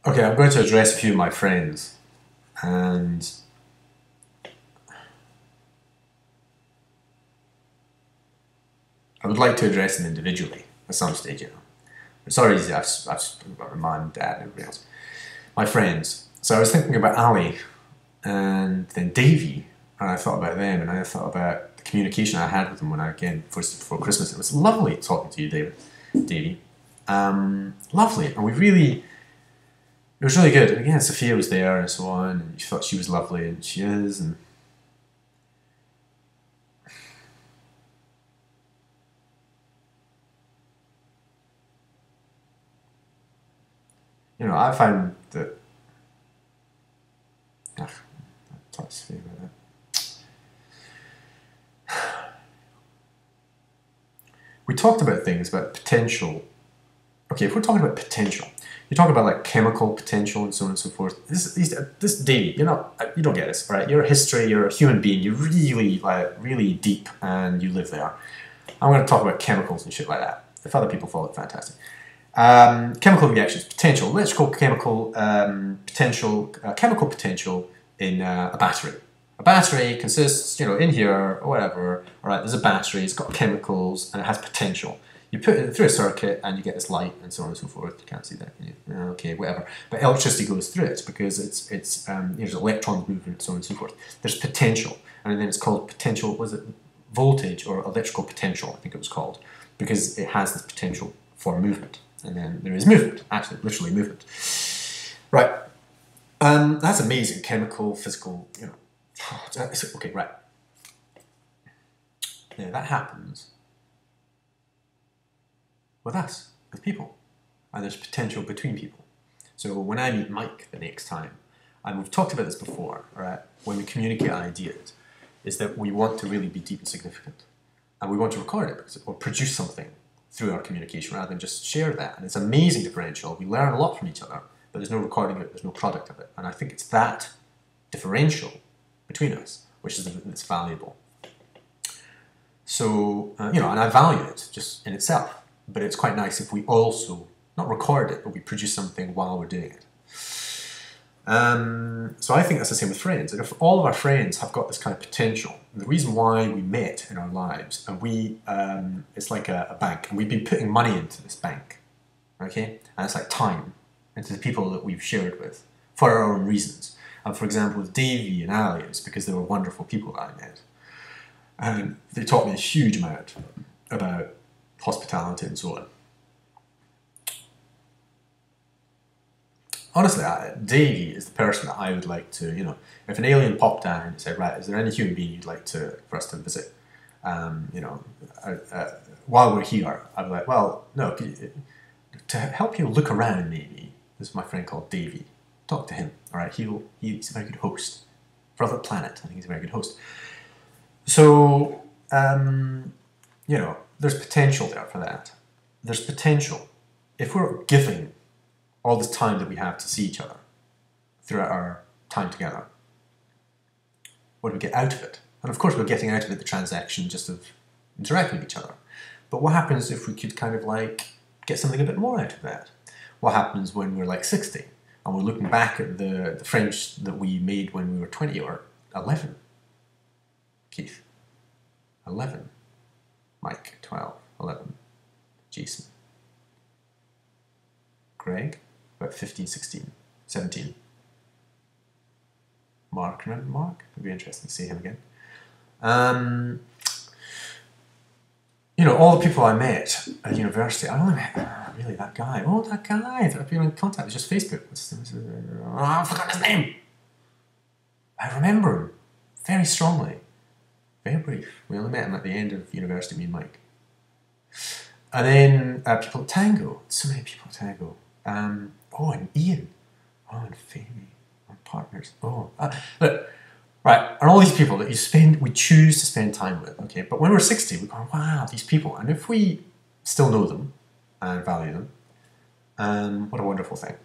Okay, I'm going to address a few of my friends, and I would like to address them individually at some stage, you know. It's already easy, I've spoken about my mum, dad, and everybody else. My friends. So I was thinking about Ali and then Davey, and I thought about them, and I thought about the communication I had with them when I, again, first before Christmas. It was lovely talking to you, Davey. Lovely, and it was really good. And again, Sophia was there and so on, and you thought she was lovely, and she is, and you know, I find that I'll talk to Sophia about that. We talked about things about potential. Okay, if we're talking about potential, you talk about like chemical potential and so on and so forth. This Davey, you don't get this, right? You're a history, you're a human being, you're really deep, and you live there. I'm going to talk about chemicals and shit like that. If other people follow it, fantastic. Chemical reactions, potential, electrical chemical potential, chemical potential in a battery. A battery consists, in here or whatever. All right, there's a battery. It's got chemicals and it has potential. You put it through a circuit and you get this light and so on and so forth. You can't see that. Okay, whatever. But electricity goes through it because there's electrons moving and so on and so forth. There's potential, and then it's called potential. Was it voltage or electrical potential? I think it was called, because it has this potential for movement. And then there is movement, actually, literally movement. Right. That's amazing. Chemical, physical, Okay, right. Now that happens with us, with people. And there's potential between people. So when I meet Mike the next time, and we've talked about this before, right? When we communicate ideas, is that we want to really be deep and significant. And we want to record it or produce something through our communication rather than just share that. And it's an amazing differential. We learn a lot from each other, but there's no recording of it, there's no product of it. And I think it's that differential between us which is that's valuable. So, and I value it just in itself, but it's quite nice if we also, not record it, but we produce something while we're doing it. So I think that's the same with friends. And if all of our friends have got this kind of potential, the reason why we met in our lives, and it's like a bank, and we've been putting money into this bank, okay? And it's like time into the people that we've shared with for our own reasons. And for example, with Davey and Ali, it's because they were wonderful people that I met. And they taught me a huge amount about hospitality and so on. Honestly, Davey is the person that I would like to, if an alien popped down and said, right, is there any human being you'd like for us to visit? While we're here, I'd be like, well, no, to help you look around maybe, this is my friend called Davey. Talk to him, all right? He's a very good host. For other planet, I think he's a very good host. So, there's potential there for that. There's potential. If we're giving all this time that we have to see each other throughout our time together, what do we get out of it? And of course we're getting out of it the transaction just of interacting with each other. But what happens if we could kind of like get something a bit more out of that? What happens when we're like 60 and we're looking back at the friends that we made when we were 20 or 11? Keith, 11. Mike, 12, 11. Jason. Greg, about 15, 16, 17. Mark, remember Mark? It'd be interesting to see him again. All the people I met at university, I only met really that guy. Oh, that guy that I've been in contact with, just Facebook. I forgot his name. I remember him very strongly. Very brief. We only met him at the end of university, me and Mike. And then people at Tango. So many people at Tango. And Ian. Oh, and Phoebe. And partners. Look, right. And all these people that we choose to spend time with. Okay, but when we're 60, we go, wow, these people. And if we still know them and value them, what a wonderful thing.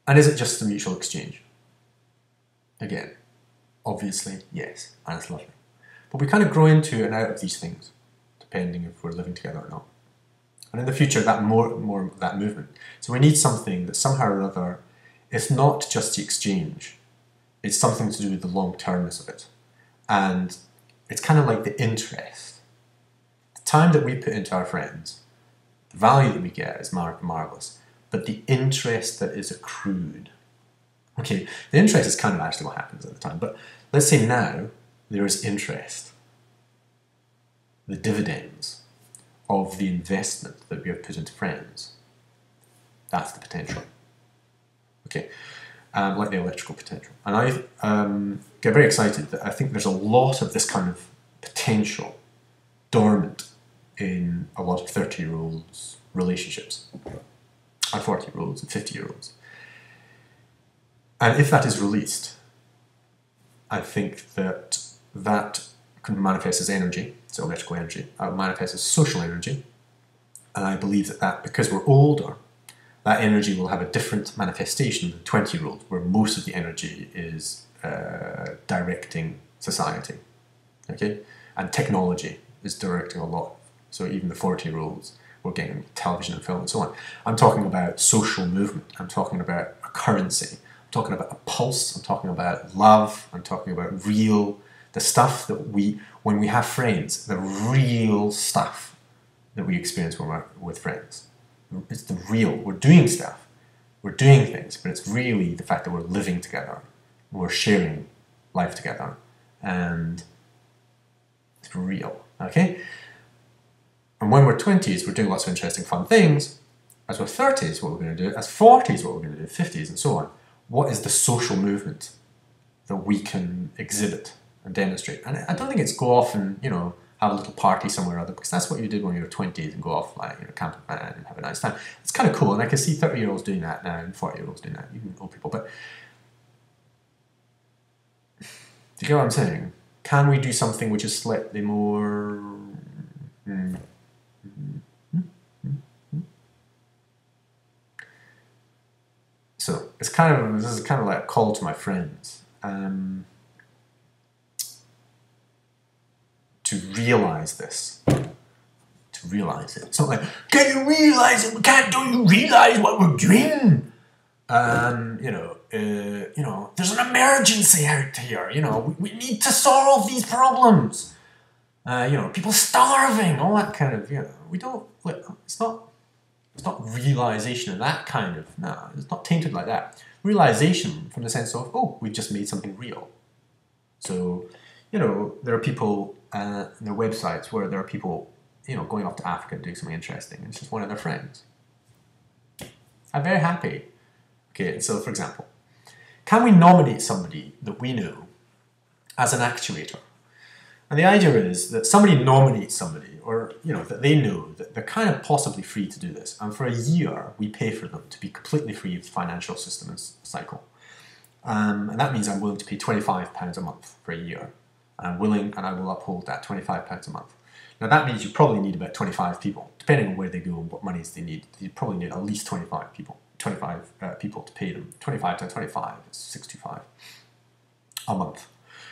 And is it just a mutual exchange? Again, obviously, yes, and it's lovely. But we kind of grow into and out of these things, depending if we're living together or not. And in the future, that more that movement. So we need something that somehow or other, it's not just the exchange. It's something to do with the long-termness of it. And it's kind of like the interest. The time that we put into our friends, the value that we get is marvellous. But the interest that is accrued. Okay, the interest is kind of actually what happens at the time. But let's say now there is interest. The dividends of the investment that we have put into friends. That's the potential. Okay, like the electrical potential. And I get very excited that I think there's a lot of this kind of potential dormant in a lot of 30-year-olds' relationships, and 40-year-olds and 50-year-olds. And if that is released, I think that that can manifest as energy, so electrical energy, manifest as social energy. And I believe that because we're older, that energy will have a different manifestation than 20-year-olds, where most of the energy is directing society, okay? And technology is directing a lot. So even the 40-year-olds, we're getting television and film and so on. I'm talking about social movement. I'm talking about a currency. I'm talking about a pulse. I'm talking about love. I'm talking about the stuff that when we have friends, the real stuff that we experience when we're with friends. It's the real, we're doing stuff, we're doing things, but it's really the fact that we're living together, we're sharing life together, and it's real, okay? And when we're 20s, we're doing lots of interesting, fun things. As we're 30s, what we're going to do, as 40s, what we're going to do, 50s, and so on. What is the social movement that we can exhibit and demonstrate? And I don't think it's go off and, have a little party somewhere or other, because that's what you did when you were 20s and go off, like, camp with man and have a nice time. It's kind of cool, and I can see 30-year-olds doing that now and 40-year-olds doing that, even old people. But do you get what I'm saying? Can we do something which is slightly more... So this is kind of like a call to my friends. To realise this. To realise it. It's not like, can you realise it? Don't you realise what we're doing? There's an emergency out here. We need to solve these problems. People starving, all that kind of, we don't, it's not realisation of that kind of, no, it's not tainted like that. Realisation from the sense of, oh, we've just made something real. So, there are people, their websites where there are people, going off to Africa and doing something interesting, and it's just one of their friends. I'm very happy. Okay, so for example, can we nominate somebody that we know as an actuator? And the idea is that somebody nominates somebody, or that they know that they're kind of possibly free to do this, and for a year we pay for them to be completely free of the financial system and cycle. And that means I'm willing to pay £25 a month for a year. And I will uphold that £25 a month. Now that means you probably need about 25 people, depending on where they go and what monies they need. You probably need at least 25 people to pay them. 25 times 25 is 65 a month.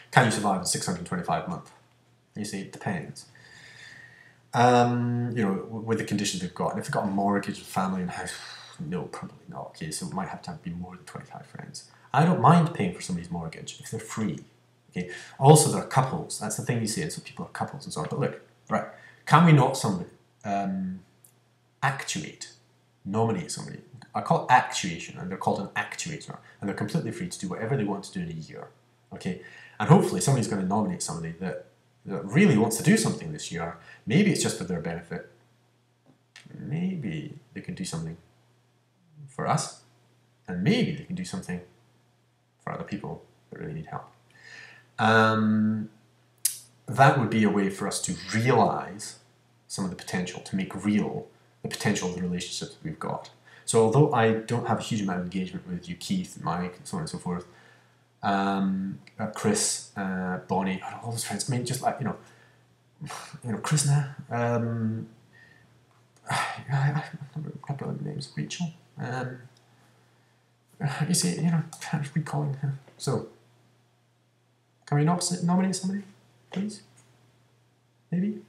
Can you survive on 625 a month? You see, it depends. With the conditions they've got. And if they've got a mortgage, a family and a house, no, probably not. Okay, so it might have to be more than 25 friends. I don't mind paying for somebody's mortgage if they're free. Okay. Also, there are couples. That's the thing you see. So people are couples and so on. But look, right? Can we not somebody nominate somebody? I call it actuation, and they're called an actuator, and they're completely free to do whatever they want to do in a year. Okay. And hopefully, somebody's going to nominate somebody that really wants to do something this year. Maybe it's just for their benefit. Maybe they can do something for us, and maybe they can do something for other people that really need help. That would be a way for us to realise some of the potential, to make real the potential of the relationships we've got. So although I don't have a huge amount of engagement with you, Keith, Mike, and so on and so forth, Chris, Bonnie, all those friends, I mean, just like, Chris now, I have a couple of names, Rachel, you see, can't recall her. So, can we nominate somebody, please? Maybe?